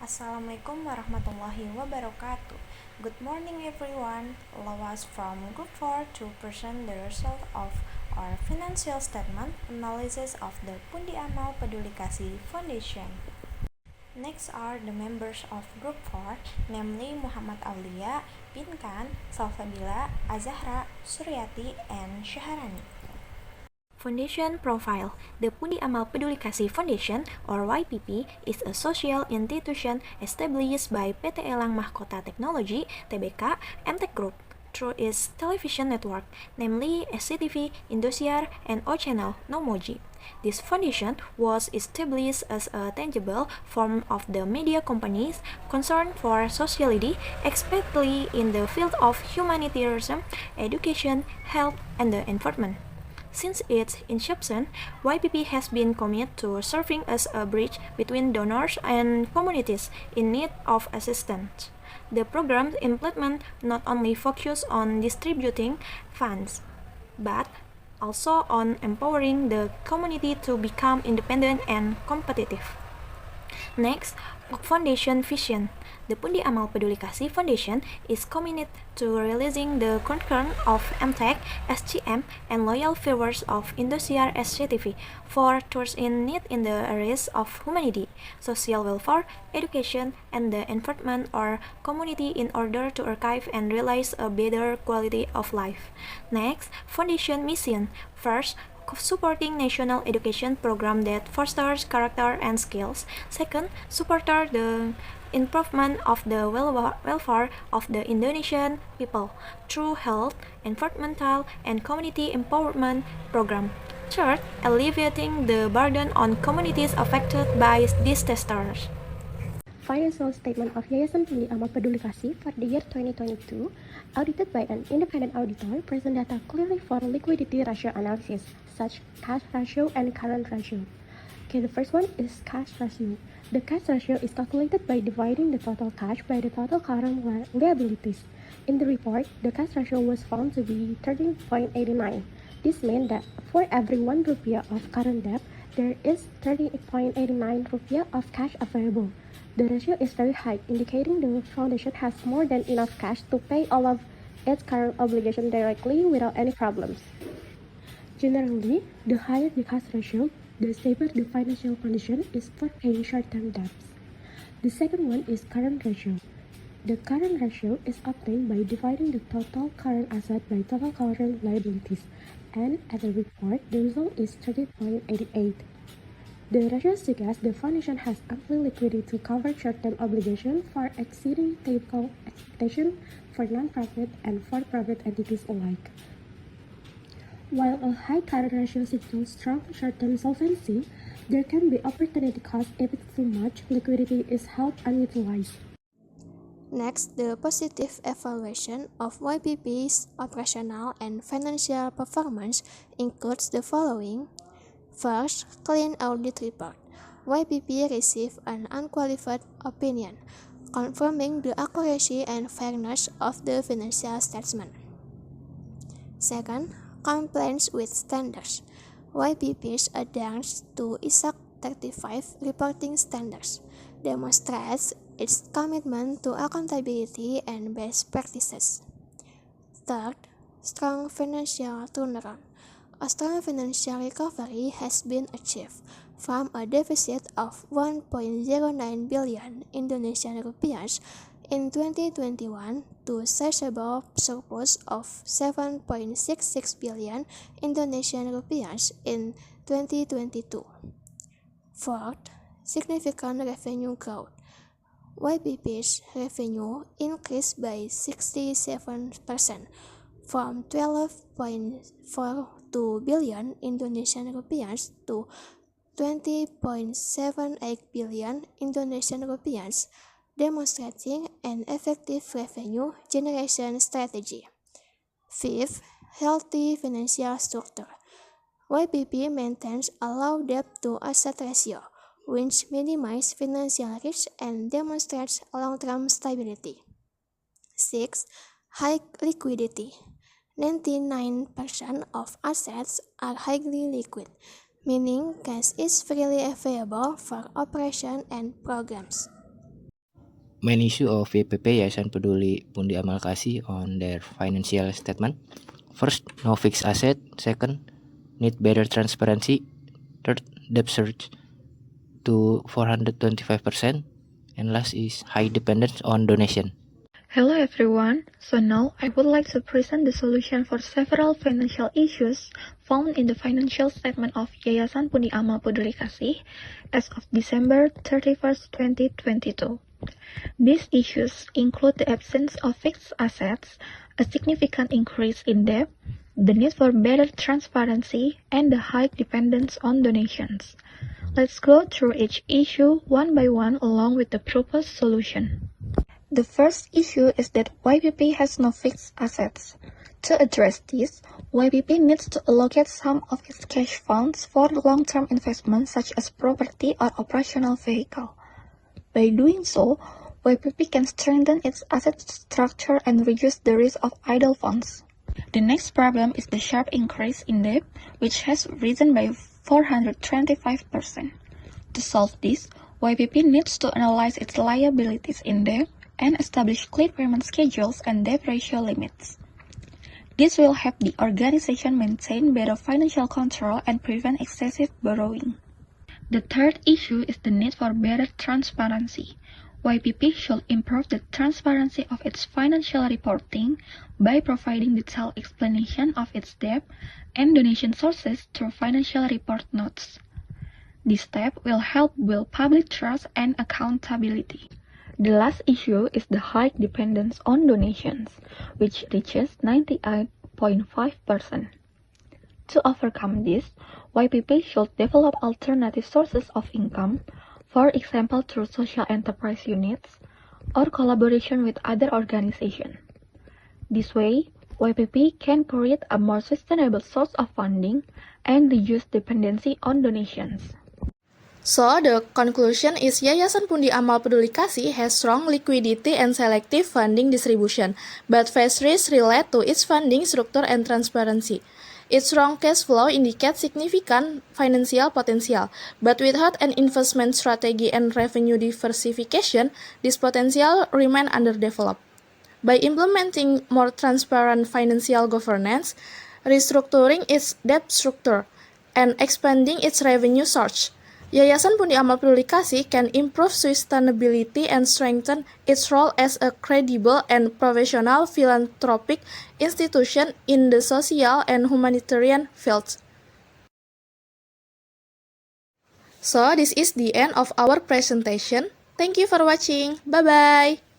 Assalamualaikum warahmatullahi wabarakatuh. Good morning everyone. Lawas from Group 4 to present the result of our financial statement analysis of the Pundi Amal Peduli Kasih Foundation. Next are the members of Group 4, namely Muhammad Aulia, Pinkan, Salsabila, Azahra, Suryati, and Syaharani. Foundation Profile. The Pundi Amal Peduli Kasih Foundation, or YPP, is a social institution established by PT Elang Mahkota Teknologi (TBK) MTech Group through its television network, namely SCTV, Indosiar, and O Channel Nomoji. This foundation was established as a tangible form of the media companies concerned for society, especially in the field of humanitarianism, education, health, and the environment. Since its inception, YPP has been committed to serving as a bridge between donors and communities in need of assistance. The program's implement not only focus on distributing funds, but also on empowering the community to become independent and competitive. Next, Foundation Vision. The Pundi Amal Peduli Kasih Foundation is committed to realizing the concern of MTech, SGM, and loyal viewers of Indosiar SCTV for those in need in the areas of humanity, social welfare, education, and the environment or community in order to archive and realize a better quality of life. Next, Foundation Mission. First, supporting national education program that fosters character and skills. Second, support the improvement of the welfare of the Indonesian people through health, environmental, and community empowerment program. Third, alleviating the burden on communities affected by disasters. Financial statement of Yayasan Pundi Amal Peduli Kasih for the year 2022, audited by an independent auditor, present data clearly for liquidity ratio analysis, such cash ratio and current ratio. Okay, the first one is cash ratio. The cash ratio is calculated by dividing the total cash by the total current liabilities. In the report, the cash ratio was found to be 13.89. This means that for every 1 rupiah of current debt, there is 38.89 rupiah of cash available. The ratio is very high, indicating the foundation has more than enough cash to pay all of its current obligations directly without any problems. Generally, the higher the cash ratio, the safer the financial condition is for paying short-term debts. The second one is current ratio. The current ratio is obtained by dividing the total current asset by total current liabilities, and at the report, the result is 30.88. The ratio suggests the foundation has ample liquidity to cover short-term obligations far exceeding typical expectations for non-profit and for-profit entities alike. While a high current ratio signals strong short-term solvency, there can be opportunity cost if it's too much liquidity is held unutilized. Next, the positive evaluation of YPP's operational and financial performance includes the following. First, clean audit report. YPP received an unqualified opinion, confirming the accuracy and fairness of the financial statement. Second, compliance with standards. YPP adheres to ISAC 35 reporting standards, demonstrates its commitment to accountability and best practices. Third, strong financial turnaround. A strong financial recovery has been achieved from a deficit of 1.09 billion Indonesian rupiahs in 2021 to sizable surplus of 7.66 billion Indonesian rupiahs in 2022. Fourth, significant revenue growth. YPP's revenue increased by 67% from 12.42 billion Indonesian rupiahs to 20.78 billion Indonesian rupiahs, demonstrating an effective revenue generation strategy. Fifth, healthy financial structure. YPP maintains a low debt to asset ratio, which minimizes financial risk and demonstrates long-term stability. 6. High liquidity. 99% of assets are highly liquid, meaning cash is freely available for operation and programs. main issue of YPP Yayasan Peduli Pundi Amal Kasih on their financial statement. First, no fixed asset. Second, need better transparency. Third, debt surge to 425%. And last is high dependence on donation. Hello everyone, so now I would like to present the solution for several financial issues found in the financial statement of Yayasan Pundi Amal Peduli Kasih as of December 31st, 2022. These issues include the absence of fixed assets, a significant increase in debt, the need for better transparency, and the high dependence on donations. Let's go through each issue one by one along with the proposed solution. The first issue is that YPP has no fixed assets. To address this, YPP needs to allocate some of its cash funds for long-term investments such as property or operational vehicle. By doing so, YPP can strengthen its asset structure and reduce the risk of idle funds. The next problem is the sharp increase in debt, which has risen by 425%. To solve this, YPP needs to analyze its liabilities in debt and establish clear payment schedules and debt ratio limits. This will help the organization maintain better financial control and prevent excessive borrowing. The third issue is the need for better transparency. YPP should improve the transparency of its financial reporting by providing detailed explanation of its debt and donation sources through financial report notes. This step will help build public trust and accountability. The last issue is the high dependence on donations, which reaches 98.5%. To overcome this, YPP should develop alternative sources of income, for example through social enterprise units, or collaboration with other organizations. This way, YPP can create a more sustainable source of funding and reduce dependency on donations. So, the conclusion is Yayasan Pundi Amal Peduli Kasih has strong liquidity and selective funding distribution, but face risks relate to its funding structure and transparency. Its strong cash flow indicates significant financial potential, but without an investment strategy and revenue diversification, this potential remains underdeveloped. By implementing more transparent financial governance, restructuring its debt structure, and expanding its revenue source, Yayasan Pundi Amal Peduli Kasih can improve sustainability and strengthen its role as a credible and professional philanthropic institution in the social and humanitarian fields. So, this is the end of our presentation. Thank you for watching. Bye-bye.